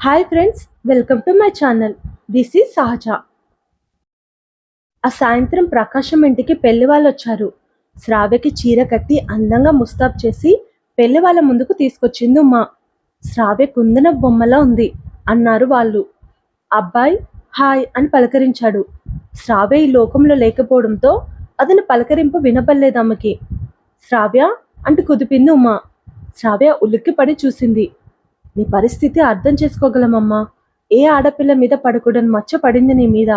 Hi friends, welcome to my channel. This is సహజ. ఆ సాయంత్రం ప్రకాశం ఇంటికి పెళ్లి వాళ్ళు వచ్చారు. శ్రావ్యకి చీర కట్టి అందంగా ముస్తాబ్ చేసి పెళ్లి వాళ్ళ ముందుకు తీసుకొచ్చింది ఉమా. శ్రావ్య కుందన బొమ్మలా ఉంది అన్నారు వాళ్ళు. అబ్బాయి హాయ్ అని పలకరించాడు. శ్రావ్య ఈ లోకంలో లేకపోవడంతో అతని పలకరింపు వినపడలేదు ఆమెకి. శ్రావ్య అంటూ కుదిపింది ఉమా. శ్రావ్య ఉలిక్కిపడి చూసింది. నీ పరిస్థితి అర్థం చేసుకోగలమమ్మా. ఏ ఆడపిల్ల మీద పడకూడని మచ్చ పడింది నీ మీద.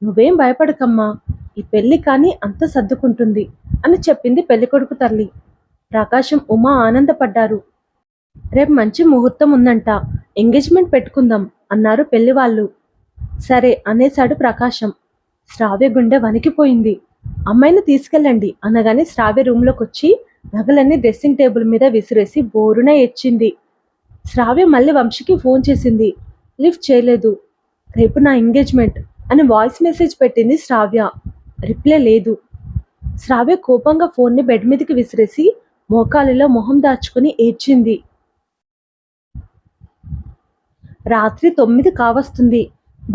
నువ్వేం భయపడకమ్మా, ఈ పెళ్లి కానీ అంత సర్దుకుంటుంది అని చెప్పింది పెళ్ళికొడుకు తల్లి. ప్రకాశం ఉమా ఆనందపడ్డారు. రేపు మంచి ముహూర్తం ఉందంట, ఎంగేజ్మెంట్ పెట్టుకుందాం అన్నారు పెళ్లి వాళ్ళు. సరే అనేశాడు ప్రకాశం. శ్రావ్య గుండె వణికిపోయింది. అమ్మాయిని తీసుకెళ్ళండి అనగానే శ్రావ్య రూమ్లోకి వచ్చి నగలన్నీ డ్రెస్సింగ్ టేబుల్ మీద విసిరేసి బోరున ఏడ్చింది. శ్రావ్య మళ్ళీ వంశీకి ఫోన్ చేసింది. లిఫ్ట్ చేయలేదు. రేపు నా ఎంగేజ్మెంట్ అని వాయిస్ మెసేజ్ పెట్టింది శ్రావ్య. రిప్లై లేదు. శ్రావ్య కోపంగా ఫోన్ని బెడ్ మీదకి విసిరేసి మోకాలిలో మొహం దాచుకుని ఏడ్చింది. రాత్రి 9 కావస్తుంది.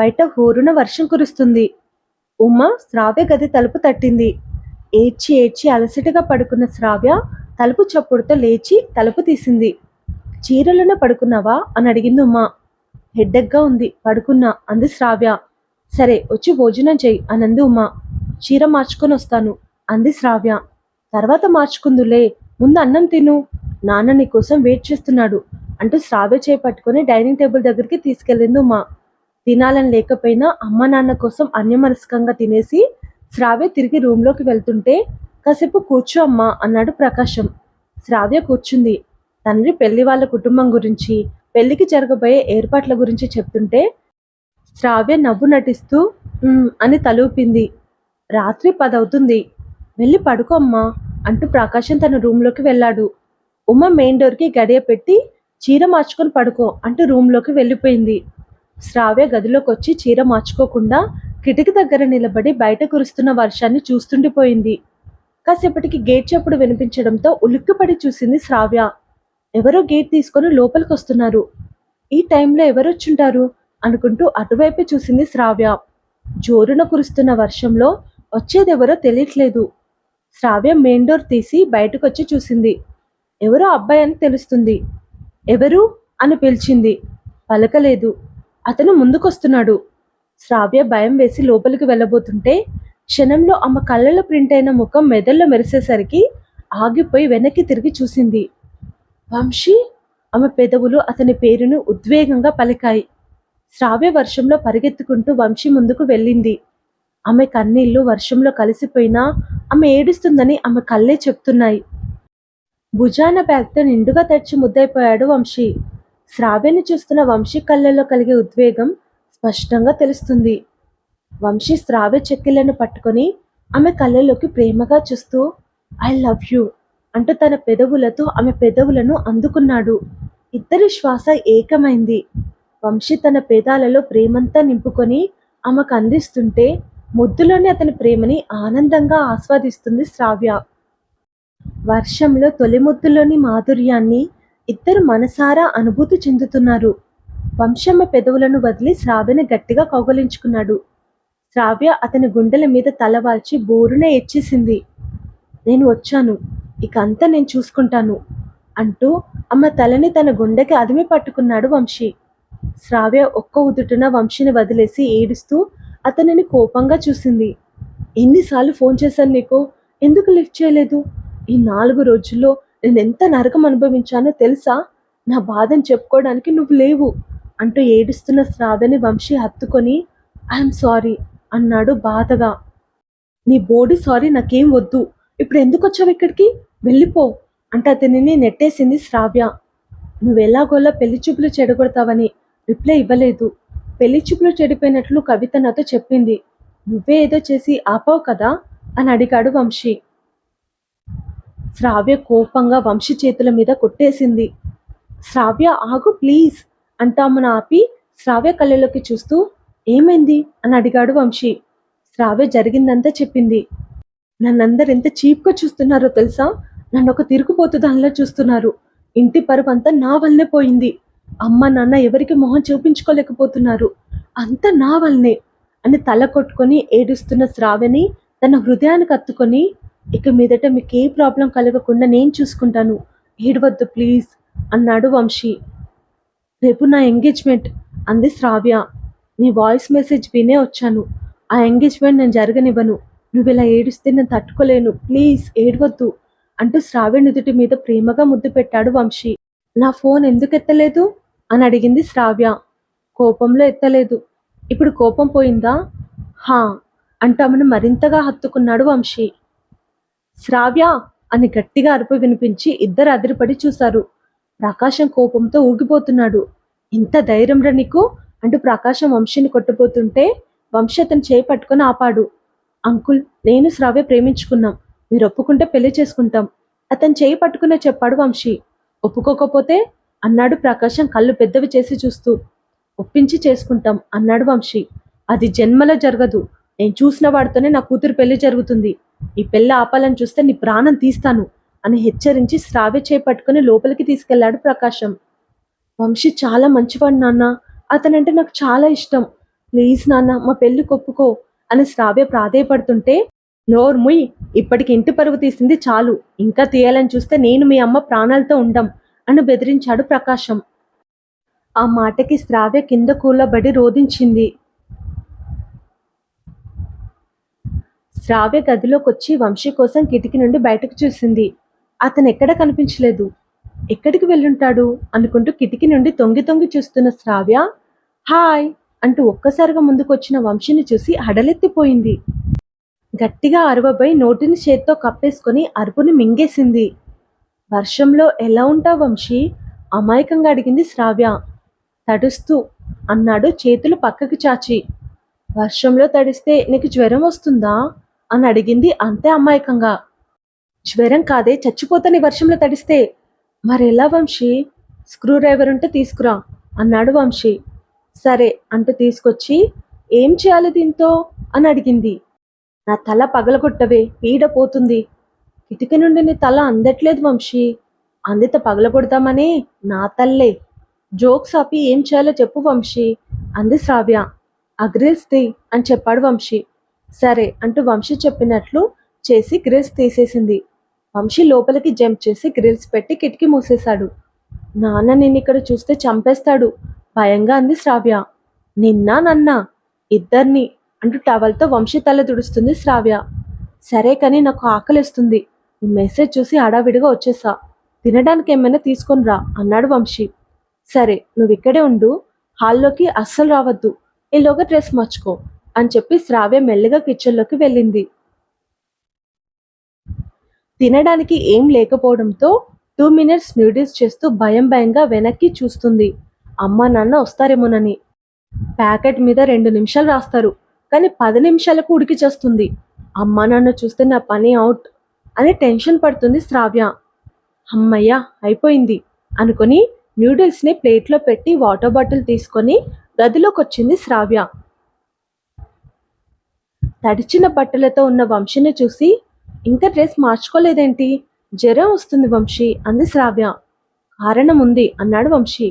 బయట హోరున వర్షం కురుస్తుంది. ఉమ్మ శ్రావ్య గది తలుపు తట్టింది. ఏడ్చి ఏడ్చి అలసటగా పడుకున్న శ్రావ్య తలుపు చప్పుడుతో లేచి తలుపు తీసింది. చీరలోనే పడుకున్నావా అని అడిగింది ఉమా. హెడ్డెక్గా ఉంది, పడుకున్నా అంది శ్రావ్య. సరే వచ్చి భోజనం చెయ్యి అనంది ఉమా. చీర మార్చుకొని వస్తాను అంది శ్రావ్య. తర్వాత మార్చుకుందులే, ముందు అన్నం తిను, నాన్న నీ కోసం వెయిట్ చేస్తున్నాడు అంటూ శ్రావ్య చేయి పట్టుకొని డైనింగ్ టేబుల్ దగ్గరికి తీసుకెళ్ళింది ఉమా. తినాలని లేకపోయినా అమ్మ నాన్న కోసం అన్యమనస్కంగా తినేసి శ్రావ్య తిరిగి రూమ్లోకి వెళ్తుంటే కాసేపు కూర్చో అమ్మా అన్నాడు ప్రకాశం. శ్రావ్య కూర్చుంది. తండ్రి పెళ్లి వాళ్ళ కుటుంబం గురించి, పెళ్లికి జరగబోయే ఏర్పాట్ల గురించి చెప్తుంటే శ్రావ్య నవ్వు నటిస్తూ అని తలూపింది. రాత్రి 10 అవుతుంది, వెళ్ళి పడుకో అమ్మా అంటూ ప్రకాశం తన రూమ్లోకి వెళ్ళాడు. ఉమ మెయిన్ డోర్కి గడియ పెట్టి చీర మార్చుకొని పడుకో అంటూ రూమ్లోకి వెళ్ళిపోయింది. శ్రావ్య గదిలోకి వచ్చి చీర మార్చుకోకుండా కిటికీ దగ్గర నిలబడి బయట కురుస్తున్న వర్షాన్ని చూస్తుండిపోయింది. కాసేపటికి గేట్ చప్పుడు వినిపించడంతో ఉలిక్కిపడి చూసింది శ్రావ్య. ఎవరో గేట్ తీసుకొని లోపలికి వస్తున్నారు. ఈ టైంలో ఎవరొచ్చుంటారు అనుకుంటూ అటువైపే చూసింది శ్రావ్య. జోరున కురుస్తున్న వర్షంలో వచ్చేదెవరో తెలియట్లేదు. శ్రావ్య మెయిన్ డోర్ తీసి బయటకు వచ్చి చూసింది. ఎవరో అబ్బాయి అని తెలుస్తుంది. ఎవరు అని పిలిచింది. పలకలేదు. అతను ముందుకొస్తున్నాడు. శ్రావ్య భయం వేసి లోపలికి వెళ్ళబోతుంటే క్షణంలో ఆమె కళ్ళలో ప్రింట్ అయిన ముఖం మెదల్లో మెరిసేసరికి ఆగిపోయి వెనక్కి తిరిగి చూసింది. వంశీ. ఆమె పెదవులు అతని పేరును ఉద్వేగంగా పలికాయి. శ్రావ్య వర్షంలో పరిగెత్తుకుంటూ వంశీ ముందుకు వెళ్ళింది. ఆమె కన్నీళ్లు వర్షంలో కలిసిపోయినా ఆమె ఏడుస్తుందని ఆమె కళ్ళే చెప్తున్నాయి. భుజాన బ్యాగ్తో నిండుగా తెచ్చి ముద్దైపోయాడు వంశీ. శ్రావ్యని చూస్తున్న వంశీ కళ్ళల్లో కలిగే ఉద్వేగం స్పష్టంగా తెలుస్తుంది. వంశీ శ్రావ్య చెక్కిళ్లను పట్టుకొని ఆమె కళ్ళలోకి ప్రేమగా చూస్తూ ఐ లవ్ యూ అంటూ తన పెదవులతో ఆమె పెదవులను అందుకున్నాడు. ఇద్దరి శ్వాస ఏకమైంది. వంశీ తన పేదాలలో ప్రేమంతా నింపుకొని ఆమెకు అందిస్తుంటే ముద్దులోని అతని ప్రేమని ఆనందంగా ఆస్వాదిస్తుంది శ్రావ్య. వర్షంలో తొలి ముద్దులోని మాధుర్యాన్ని ఇద్దరు మనసారా అనుభూతి చెందుతున్నారు. వంశమ్మ పెదవులను వదిలి శ్రావ్యని గట్టిగా కౌగలించుకున్నాడు. శ్రావ్య అతని గుండెల మీద తలవాల్చి బోరున ఏడ్చేసింది. నేను వచ్చాను, ఇక అంతా నేను చూసుకుంటాను అంటూ అమ్మ తలని తన గుండెకి అదిమి పట్టుకున్నాడు వంశీ. శ్రావ్య ఒక్క ఉదుటున వంశీని వదిలేసి ఏడుస్తూ అతనిని కోపంగా చూసింది. ఎన్నిసార్లు ఫోన్ చేశాను నీకు, ఎందుకు లిఫ్ట్ చేయలేదు? ఈ 4 రోజుల్లో నేను ఎంత నరకం అనుభవించానో తెలుసా? నా బాధను చెప్పుకోవడానికి నువ్వు లేవు అంటూ ఏడుస్తున్న శ్రావ్యని వంశీ హత్తుకొని ఐఎమ్ సారీ అన్నాడు బాధగా. నీ బోడి సారీ నాకేం వద్దు, ఇప్పుడు ఎందుకు వచ్చావు ఇక్కడికి, వెళ్ళిపో అంటే అతనిని నెట్టేసింది శ్రావ్య. నువ్వెలాగోలా పెళ్లి చూపులు చెడగొడతావని రిప్లై ఇవ్వలేదు. పెళ్లి చూపులు చెడిపోయినట్లు కవిత నాతో చెప్పింది. నువ్వే ఏదో చేసి ఆపావు కదా అని అడిగాడు వంశీ. శ్రావ్య కోపంగా వంశీ చేతుల మీద కొట్టేసింది. శ్రావ్య ఆగు ప్లీజ్ అంటామని ఆపి శ్రావ్య కళ్ళలోకి చూస్తూ ఏమైంది అని అడిగాడు వంశీ. శ్రావ్య జరిగిందంతా చెప్పింది. నన్నందరు ఎంత చీప్గా చూస్తున్నారో తెలుసా? నన్ను ఒక తిరుగుపోతు దానిలో చూస్తున్నారు. ఇంటి పరువు అంతా నా వల్లనే పోయింది. అమ్మ నాన్న ఎవరికి మొహం చూపించుకోలేకపోతున్నారు, అంతా నా వల్లనే అని తల కొట్టుకొని ఏడుస్తున్న శ్రావ్యని తన హృదయానికి హత్తుకొని, ఇక మీదట మీకు ఏ ప్రాబ్లం కలగకుండా నేను చూసుకుంటాను, ఏడవద్దు ప్లీజ్ అన్నాడు వంశీ. రేపు నా ఎంగేజ్మెంట్ అంది శ్రావ్య. నీ వాయిస్ మెసేజ్ వినే వచ్చాను. ఆ ఎంగేజ్మెంట్ నేను జరగనివ్వను. నువ్వు ఇలా ఏడుస్తే నేను తట్టుకోలేను, ప్లీజ్ ఏడవద్దు అంటూ శ్రావ్య నుదుటి మీద ప్రేమగా ముద్దు పెట్టాడు వంశీ. నా ఫోన్ ఎందుకు ఎత్తలేదు అని అడిగింది శ్రావ్య. కోపంలో ఎత్తలేదు. ఇప్పుడు కోపం పోయిందా? హా అంటూ ఆమెను మరింతగా హత్తుకున్నాడు వంశీ. శ్రావ్య అని గట్టిగా అరుపు వినిపించి ఇద్దరు అదిరిపడి చూశారు. ప్రకాశం కోపంతో ఊగిపోతున్నాడు. ఇంత ధైర్యంరా నీకు అంటూ ప్రకాశం వంశీని కొట్టబోతుంటే వంశీ అతను చేయి పట్టుకొని ఆపాడు. అంకుల్, నేను శ్రావ్య ప్రేమించుకున్నాం, మీరు ఒప్పుకుంటే పెళ్లి చేసుకుంటాం అతను చేయి పట్టుకునే చెప్పాడు వంశీ. ఒప్పుకోకపోతే అన్నాడు ప్రకాశం కళ్ళు పెద్దవి చేసి చూస్తూ. ఒప్పించి చేసుకుంటాం అన్నాడు వంశీ. అది జన్మలో జరగదు. నేను చూసిన వాడితోనే నా కూతురు పెళ్లి జరుగుతుంది. ఈ పెళ్లి ఆపాలని చూస్తే నీ ప్రాణం తీస్తాను అని హెచ్చరించి శ్రావ్య చేపట్టుకుని లోపలికి తీసుకెళ్లాడు ప్రకాశం. వంశీ చాలా మంచివాడు నాన్న, అతనంటే నాకు చాలా ఇష్టం, ప్లీజ్ నాన్న మా పెళ్లి కొప్పుకో అని శ్రావ్య ప్రాధేయపడుతుంటే, నోర్ముయ్, ఇప్పటికి ఇంటి పరువు తీసింది చాలు, ఇంకా తీయాలని చూస్తే నేను మీ అమ్మ ప్రాణాలతో ఉండం అని బెదిరించాడు ప్రకాశం. ఆ మాటకి శ్రావ్య కింద కూలబడి రోధించింది. శ్రావ్య గదిలోకొచ్చి వంశీ కోసం కిటికీ నుండి బయటకు చూసింది. అతను ఎక్కడ కనిపించలేదు. ఎక్కడికి వెళ్ళుంటాడు అనుకుంటూ కిటికీ నుండి తొంగి తొంగి చూస్తున్న శ్రావ్య హాయ్ అంటూ ఒక్కసారిగా ముందుకొచ్చిన వంశీని చూసి హడలెత్తిపోయింది. గట్టిగా అరవబోయి నోటిని చేత్తో కప్పేసుకొని అరుపుని మింగేసింది. వర్షంలో ఎలా ఉంటావు వంశీ అమాయకంగా అడిగింది శ్రావ్య. తడుస్తూ అన్నాడు చేతులు పక్కకి చాచి. వర్షంలో తడిస్తే నీకు జ్వరం వస్తుందా అని అడిగింది అంతే అమాయకంగా. జ్వరం కాదే, చచ్చిపోతాను వర్షంలో తడిస్తే. మరెలా వంశీ? స్క్రూ డ్రైవర్ ఉంటే తీసుకురా అన్నాడు వంశీ. సరే అంటూ తీసుకొచ్చి ఏం చేయాలి దీంతో అని అడిగింది. నా తల పగలగొట్టవే, పీడ పోతుంది. కిటికీ నుండి నీ తల అందట్లేదు వంశీ. అందిత పగలగొడతామనే నా తల్లే. జోక్స్ ఆపి ఏం చేయాలో చెప్పు వంశీ అంది శ్రావ్య. ఆ గ్రిల్స్ తీ అని చెప్పాడు వంశీ. సరే అంటూ వంశీ చెప్పినట్లు చేసి గ్రిల్స్ తీసేసింది. వంశీ లోపలికి జంప్ చేసి గ్రిల్స్ పెట్టి కిటికీ మూసేశాడు. నాన్న నిన్ను ఇక్కడ చూస్తే చంపేస్తాడు భయంగా అంది శ్రావ్య. నిన్నా నన్నా ఇద్దరిని అంటూ టవల్తో వంశీ తల తుడుస్తుంది శ్రావ్య. సరే కానీ నాకు ఆకలిస్తుంది, మెసేజ్ చూసి హడావిడిగా వచ్చేసా, తినడానికి ఏమైనా తీసుకొని రా అన్నాడు వంశీ. సరే నువ్వు ఇక్కడే ఉండు, హాల్లోకి అస్సలు రావద్దు, ఈలోగా డ్రెస్ మార్చుకో అని చెప్పి శ్రావ్య మెల్లిగా కిచెన్లోకి వెళ్ళింది. తినడానికి ఏం లేకపోవడంతో 2 minutes నూడిల్స్ చేస్తూ భయం భయంగా వెనక్కి చూస్తుంది. అమ్మ నాన్న వస్తారేమోనని. ప్యాకెట్ మీద 2 నిమిషాలు రాస్తారు, కానీ 10 నిమిషాలకు ఉడికి చేస్తుంది. అమ్మ నాన్న చూస్తే నా పని అవుట్ అని టెన్షన్ పడుతుంది శ్రావ్య. అమ్మయ్య అయిపోయింది అనుకుని నూడిల్స్ని ప్లేట్లో పెట్టి వాటర్ బాటిల్ తీసుకొని గదిలోకి వచ్చింది శ్రావ్య. తడిచిన బట్టలతో ఉన్న వంశీని చూసి ఇంకా డ్రెస్ మార్చుకోలేదేంటి, జ్వరం వస్తుంది వంశీ అంది శ్రావ్య. కారణం ఉంది అన్నాడు వంశీ.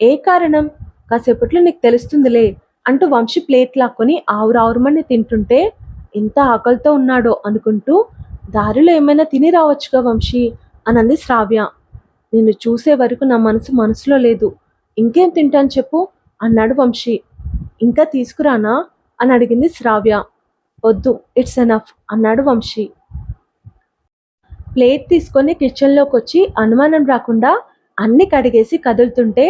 ఏ కారణం? కాసేపట్లో నీకు తెలుస్తుందిలే అంటూ వంశీ ప్లేట్ లాక్కొని ఆవురావురమని తింటుంటే ఎంత ఆకలితో ఉన్నాడో అనుకుంటూ దారిలో ఏమైనా తిని రావచ్చుగా వంశీ అని అంది శ్రావ్య. నిన్ను చూసే వరకు నా మనసులో లేదు, ఇంకేం తింటాను చెప్పు అన్నాడు వంశీ. ఇంకా తీసుకురానా అని అడిగింది శ్రావ్య. వద్దు, ఇట్స్ ఎనఫ్ అన్నాడు వంశీ. ప్లేట్ తీసుకొని కిచెన్లోకి వచ్చి అనుమానం రాకుండా అన్ని కడిగేసి కదులుతుంటే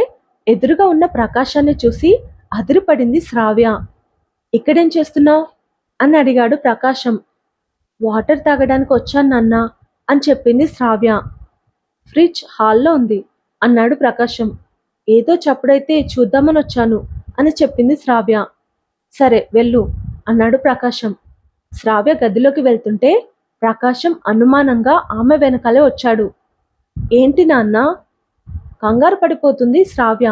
ఎదురుగా ఉన్న ప్రకాశాన్ని చూసి అదిరిపడింది శ్రావ్య. ఇక్కడేం చేస్తున్నావు అని అడిగాడు ప్రకాశం. వాటర్ తాగడానికి వచ్చాను నాన్న అని చెప్పింది శ్రావ్య. ఫ్రిడ్జ్ హాల్లో ఉంది అన్నాడు ప్రకాశం. ఏదో చప్పుడైతే చూద్దామని వచ్చాను అని చెప్పింది శ్రావ్య. సరే వెళ్ళు అన్నాడు ప్రకాశం. శ్రావ్య గదిలోకి వెళ్తుంటే ప్రకాశం అనుమానంగా ఆమె వెనకాలే వచ్చాడు. ఏంటి నాన్న? కంగారు పడిపోతుంది శ్రావ్య.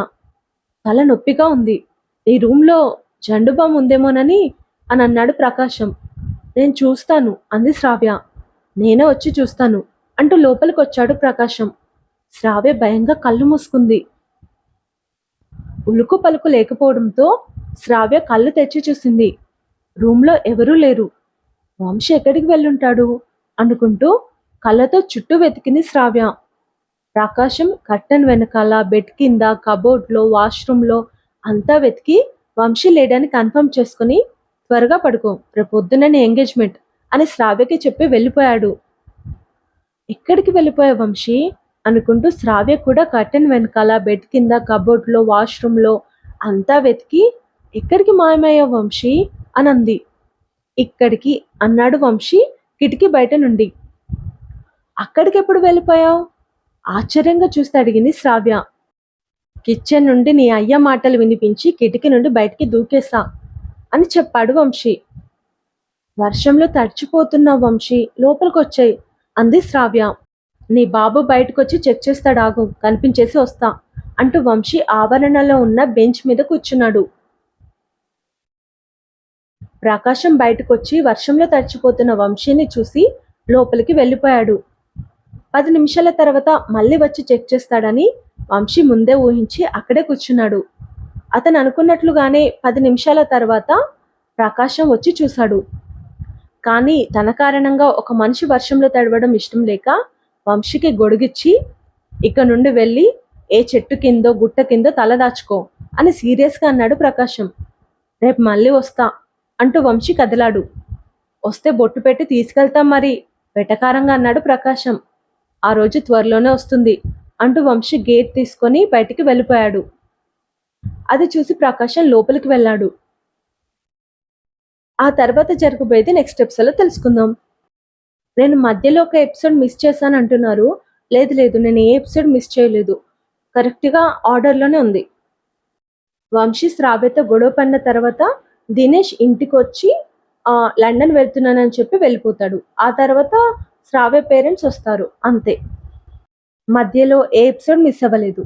తల నొప్పిగా ఉంది, ఈ రూమ్లో జండుబామ్ ఉందేమోనని అని అన్నాడు ప్రకాశం. నేను చూస్తాను అంది శ్రావ్య. నేనే వచ్చి చూస్తాను అంటూ లోపలికి వచ్చాడు ప్రకాశం. శ్రావ్య భయంగా కళ్ళు మూసుకుంది. ఉలుకు పలుకు లేకపోవడంతో శ్రావ్య కళ్ళు తెచ్చి చూసింది. రూమ్లో ఎవరూ లేరు. వంశీ ఎక్కడికి వెళ్ళుంటాడు అనుకుంటూ కళ్ళతో చుట్టూ వెతికింది శ్రావ్య. ప్రకాశం కర్టన్ వెనకాల, బెడ్ కింద, కబోర్డ్లో, వాష్రూమ్లో అంతా వెతికి వంశీ లేడని కన్ఫర్మ్ చేసుకుని త్వరగా పడుకో, రేపు పొద్దుననే ఎంగేజ్మెంట్ అని శ్రావ్యకి చెప్పి వెళ్ళిపోయాడు. ఎక్కడికి వెళ్ళిపోయా వంశీ అనుకుంటూ శ్రావ్య కూడా కర్టెన్ వెనకాల, బెడ్ కింద, కబోర్డ్లో, వాష్రూమ్లో అంతా వెతికి ఎక్కడికి మాయమయ్యా వంశీ అని అంది. ఇక్కడికి అన్నాడు వంశీ కిటికీ బయట నుండి. అక్కడికి ఎప్పుడు వెళ్ళిపోయావు ఆశ్చర్యంగా చూస్తే అడిగింది శ్రావ్య. కిచెన్ నుండి నీ అయ్య మాటలు వినిపించి కిటికీ నుండి బయటికి దూకేసా అని చెప్పాడు వంశీ. వర్షంలో తడిచిపోతున్న వంశీ లోపలికొచ్చాయి అంది శ్రావ్య. నీ బాబు బయటకొచ్చి చెక్ చేస్తాడాగు, కనిపించేసి వస్తా అంటూ వంశీ ఆవరణలో ఉన్న బెంచ్ మీద కూర్చున్నాడు. ప్రకాశం బయటకొచ్చి వర్షంలో తడిచిపోతున్న వంశీని చూసి లోపలికి వెళ్ళిపోయాడు. 10 నిమిషాల తర్వాత మళ్ళీ వచ్చి చెక్ చేస్తాడని వంశీ ముందే ఊహించి అక్కడే కూర్చున్నాడు. అతను అనుకున్నట్లుగానే 10 నిమిషాల తర్వాత ప్రకాశం వచ్చి చూశాడు. కానీ తన కారణంగా ఒక మనిషి వర్షంలో తడవడం ఇష్టం లేక వంశీకి గొడుగిచ్చి, ఇక నుండి వెళ్ళి ఏ చెట్టు కిందో గుట్ట కిందో తల దాచుకో అని సీరియస్గా అన్నాడు ప్రకాశం. రేపు మళ్ళీ వస్తా అంటూ వంశీ కదిలాడు. వస్తే బొట్టు పెట్టి తీసుకెళ్తాం మరి వెటకారంగా అన్నాడు ప్రకాశం. ఆ రోజు త్వరలోనే వస్తుంది అంటూ వంశీ గేట్ తీసుకొని బయటికి వెళ్ళిపోయాడు. అది చూసి ప్రకాశం లోపలికి వెళ్ళాడు. ఆ తర్వాత జరగబోయేది నెక్స్ట్ ఎపిసోడ్లో తెలుసుకుందాం. నేను మధ్యలో ఒక ఎపిసోడ్ మిస్ చేశాను అంటున్నారు. లేదు లేదు, నేను ఏ ఎపిసోడ్ మిస్ చేయలేదు, కరెక్ట్గా ఆర్డర్లోనే ఉంది. వంశీ శ్రావ్యతో గొడవ పడిన తర్వాత దినేష్ ఇంటికి వచ్చి లండన్ వెళ్తున్నానని చెప్పి వెళ్ళిపోతాడు. ఆ తర్వాత శ్రావ్య పేరెంట్స్ వస్తారు, అంతే. మధ్యలో ఏ ఎపిసోడ్ మిస్ అవ్వలేదు.